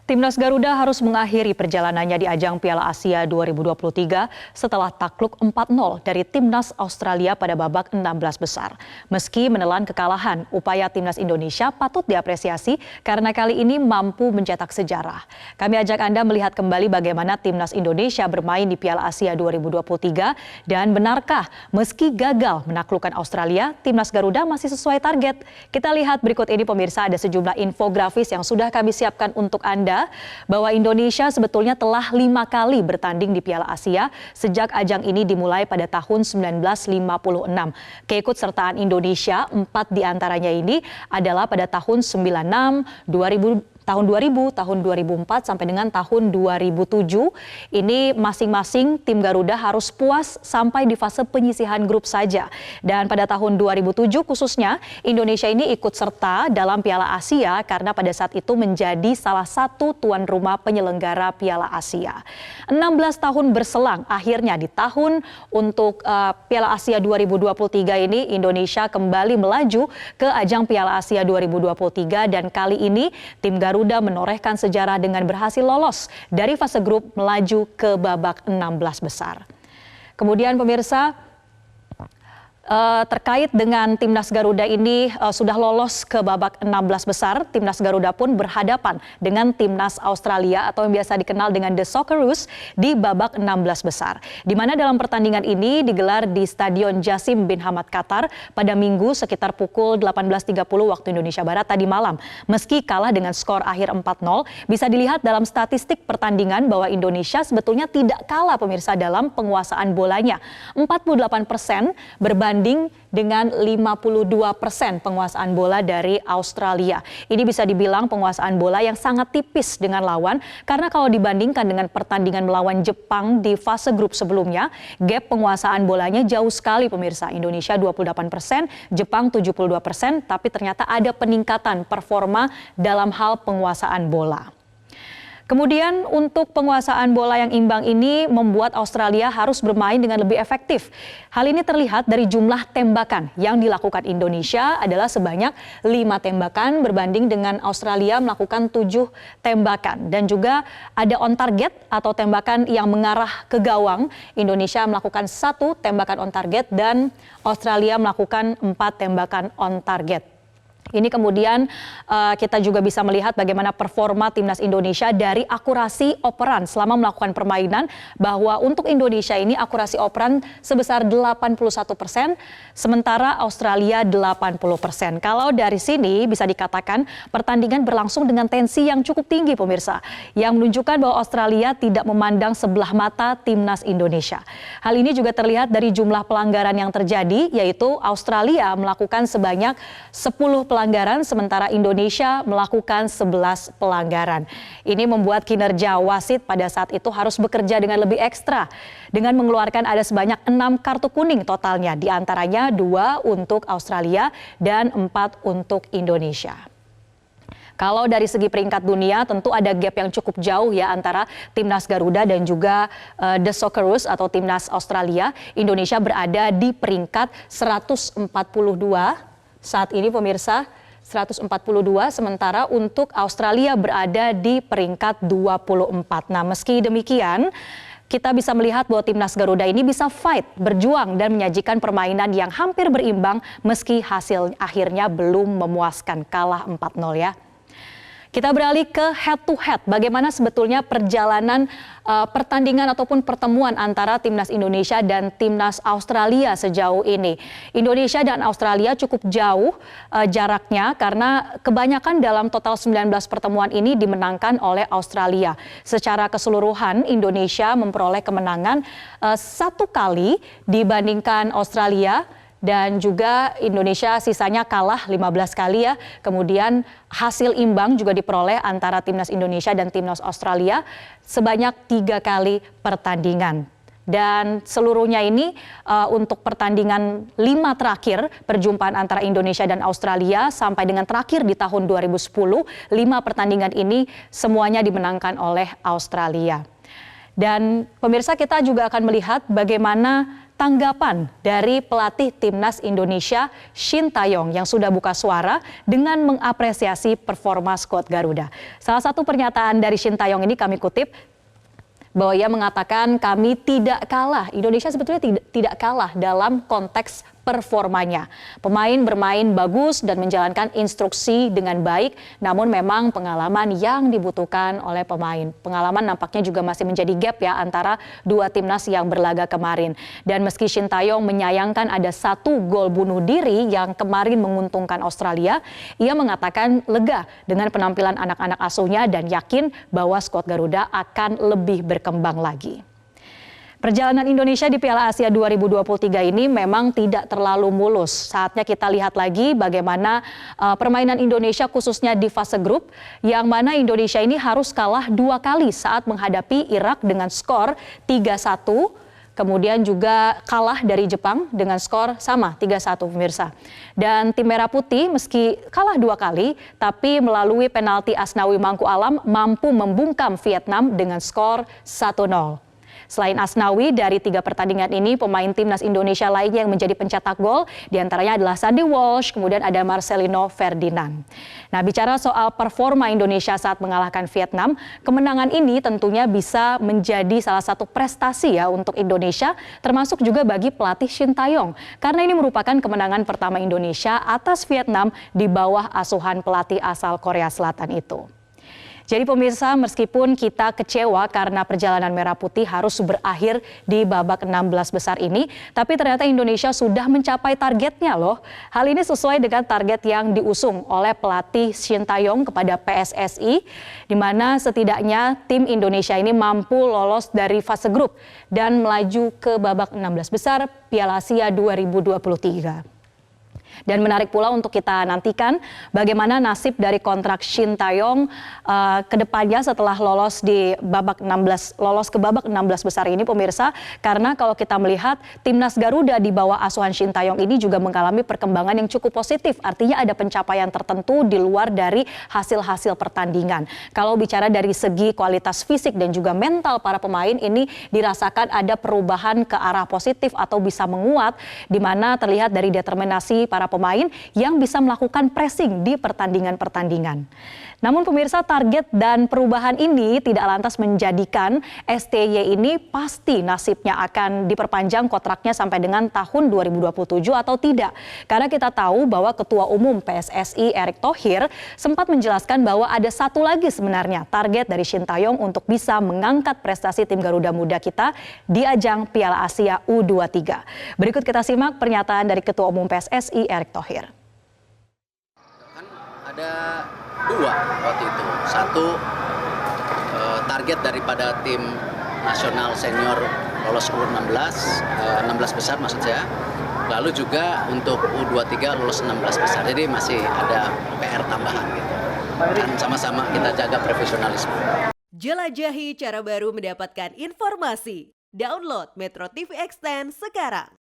Timnas Garuda harus mengakhiri perjalanannya di ajang Piala Asia 2023 setelah takluk 4-0 dari Timnas Australia pada babak 16 besar. Meski menelan kekalahan, upaya Timnas Indonesia patut diapresiasi karena kali ini mampu mencetak sejarah. Kami ajak Anda melihat kembali bagaimana Timnas Indonesia bermain di Piala Asia 2023 dan benarkah meski gagal menaklukkan Australia, Timnas Garuda masih sesuai target. Kita lihat berikut ini pemirsa, ada sejumlah infografis yang sudah kami siapkan untuk Anda bahwa Indonesia sebetulnya telah 5 kali bertanding di Piala Asia sejak ajang ini dimulai pada tahun 1956. Keikutsertaan Indonesia 4 diantaranya ini adalah pada tahun 96, 2000, tahun 2004 sampai dengan tahun 2007. Ini masing-masing tim Garuda harus puas sampai di fase penyisihan grup saja. Dan pada tahun 2007 khususnya Indonesia ini ikut serta dalam Piala Asia karena pada saat itu menjadi salah satu tuan rumah penyelenggara Piala Asia. 16 tahun berselang akhirnya di tahun untuk Piala Asia 2023 ini Indonesia kembali melaju ke ajang Piala Asia 2023 dan kali ini tim Garuda menorehkan sejarah dengan berhasil lolos dari fase grup melaju ke babak 16 besar. Kemudian pemirsa, terkait dengan Timnas Garuda ini sudah lolos ke babak 16 besar, Timnas Garuda pun berhadapan dengan Timnas Australia atau yang biasa dikenal dengan The Socceroos di babak 16 besar. Di mana dalam pertandingan ini digelar di Stadion Jassim bin Hamad Qatar pada Minggu sekitar pukul 18.30 waktu Indonesia Barat tadi malam. Meski kalah dengan skor akhir 4-0, bisa dilihat dalam statistik pertandingan bahwa Indonesia sebetulnya tidak kalah pemirsa dalam penguasaan bolanya. 48% berbanding dengan 52% penguasaan bola dari Australia. Ini bisa dibilang penguasaan bola yang sangat tipis dengan lawan karena kalau dibandingkan dengan pertandingan melawan Jepang di fase grup sebelumnya, gap penguasaan bolanya jauh sekali pemirsa. Indonesia 28%, Jepang 72%, tapi ternyata ada peningkatan performa dalam hal penguasaan bola. Kemudian untuk penguasaan bola yang imbang ini membuat Australia harus bermain dengan lebih efektif. Hal ini terlihat dari jumlah tembakan yang dilakukan Indonesia adalah sebanyak 5 tembakan berbanding dengan Australia melakukan 7 tembakan. Dan juga ada on target atau tembakan yang mengarah ke gawang. Indonesia melakukan 1 tembakan on target dan Australia melakukan 4 tembakan on target. Ini kemudian kita juga bisa melihat bagaimana performa Timnas Indonesia dari akurasi operan selama melakukan permainan, bahwa untuk Indonesia ini akurasi operan sebesar 81%, sementara Australia 80%. Kalau dari sini bisa dikatakan pertandingan berlangsung dengan tensi yang cukup tinggi pemirsa, yang menunjukkan bahwa Australia tidak memandang sebelah mata Timnas Indonesia. Hal ini juga terlihat dari jumlah pelanggaran yang terjadi, yaitu Australia melakukan sebanyak 10 pelanggaran, sementara Indonesia melakukan 11 pelanggaran. Ini membuat kinerja wasit pada saat itu harus bekerja dengan lebih ekstra, dengan mengeluarkan ada sebanyak 6 kartu kuning totalnya, diantaranya 2 untuk Australia dan 4 untuk Indonesia. Kalau dari segi peringkat dunia tentu ada gap yang cukup jauh ya antara Timnas Garuda dan juga The Socceroos atau Timnas Australia. Indonesia berada di peringkat 142 saat ini pemirsa, 142, sementara untuk Australia berada di peringkat 24. Nah, meski demikian, kita bisa melihat bahwa Timnas Garuda ini bisa fight, berjuang dan menyajikan permainan yang hampir berimbang meski hasil akhirnya belum memuaskan, kalah 4-0 ya. Kita beralih ke head to head. Bagaimana sebetulnya perjalanan pertandingan ataupun pertemuan antara Timnas Indonesia dan Timnas Australia sejauh ini. Indonesia dan Australia cukup jauh jaraknya karena kebanyakan dalam total 19 pertemuan ini dimenangkan oleh Australia. Secara keseluruhan Indonesia memperoleh kemenangan 1 kali dibandingkan Australia. Dan juga Indonesia sisanya kalah 15 kali ya. Kemudian hasil imbang juga diperoleh antara Timnas Indonesia dan Timnas Australia sebanyak 3 kali pertandingan. Dan seluruhnya ini untuk pertandingan 5 terakhir perjumpaan antara Indonesia dan Australia sampai dengan terakhir di tahun 2010, 5 pertandingan ini semuanya dimenangkan oleh Australia. Dan pemirsa, kita juga akan melihat bagaimana tanggapan dari pelatih Timnas Indonesia Shin Tae-yong yang sudah buka suara dengan mengapresiasi performa skuad Garuda. Salah satu pernyataan dari Shin Tae-yong ini kami kutip, bahwa ia mengatakan kami tidak kalah. Indonesia sebetulnya tidak kalah dalam konteks performanya. Pemain bermain bagus dan menjalankan instruksi dengan baik, namun memang pengalaman yang dibutuhkan oleh pemain. Pengalaman nampaknya juga masih menjadi gap ya antara dua timnas yang berlaga kemarin. Dan meski Shin Tae-yong menyayangkan ada 1 gol bunuh diri yang kemarin menguntungkan Australia, ia mengatakan lega dengan penampilan anak-anak asuhnya dan yakin bahwa skuad Garuda akan lebih berkembang lagi. Perjalanan Indonesia di Piala Asia 2023 ini memang tidak terlalu mulus. Saatnya kita lihat lagi bagaimana permainan Indonesia khususnya di fase grup, yang mana Indonesia ini harus kalah 2 kali saat menghadapi Irak dengan skor 3-1. Kemudian juga kalah dari Jepang dengan skor sama 3-1 pemirsa. Dan tim Merah Putih meski kalah 2 kali, tapi melalui penalti Asnawi Mangku Alam mampu membungkam Vietnam dengan skor 1-0. Selain Asnawi, dari 3 pertandingan ini pemain timnas Indonesia lainnya yang menjadi pencetak gol diantaranya adalah Sandy Walsh, kemudian ada Marcelino Ferdinand. Nah, bicara soal performa Indonesia saat mengalahkan Vietnam, kemenangan ini tentunya bisa menjadi salah satu prestasi ya untuk Indonesia, termasuk juga bagi pelatih Shin Tae-yong, karena ini merupakan kemenangan pertama Indonesia atas Vietnam di bawah asuhan pelatih asal Korea Selatan itu. Jadi pemirsa, meskipun kita kecewa karena perjalanan Merah Putih harus berakhir di babak 16 besar ini, tapi ternyata Indonesia sudah mencapai targetnya loh. Hal ini sesuai dengan target yang diusung oleh pelatih Shin Tae-yong kepada PSSI, di mana setidaknya tim Indonesia ini mampu lolos dari fase grup dan melaju ke babak 16 besar Piala Asia 2023. Dan menarik pula untuk kita nantikan bagaimana nasib dari kontrak Shin Tae-yong ke depannya setelah lolos ke babak 16 besar ini pemirsa, karena kalau kita melihat timnas Garuda di bawah asuhan Shin Tae-yong ini juga mengalami perkembangan yang cukup positif, artinya ada pencapaian tertentu di luar dari hasil-hasil pertandingan. Kalau bicara dari segi kualitas fisik dan juga mental para pemain ini dirasakan ada perubahan ke arah positif atau bisa menguat, di mana terlihat dari determinasi para pemain yang bisa melakukan pressing di pertandingan-pertandingan. Namun pemirsa, target dan perubahan ini tidak lantas menjadikan STY ini pasti nasibnya akan diperpanjang kontraknya sampai dengan tahun 2027 atau tidak. Karena kita tahu bahwa Ketua Umum PSSI Erick Thohir sempat menjelaskan bahwa ada 1 lagi sebenarnya target dari Shin Tae-yong untuk bisa mengangkat prestasi tim Garuda Muda kita di ajang Piala Asia U23. Berikut kita simak pernyataan dari Ketua Umum PSSI Erick Thohir. Kan ada 2 waktu itu. 1 target daripada tim nasional senior lolos U16, 16 besar maksud saya. Lalu juga untuk U23 lolos 16 besar. Jadi masih ada PR tambahan gitu. Dan sama-sama kita jaga profesionalisme. Jelajahi cara baru mendapatkan informasi. Download Metro TV Extend sekarang.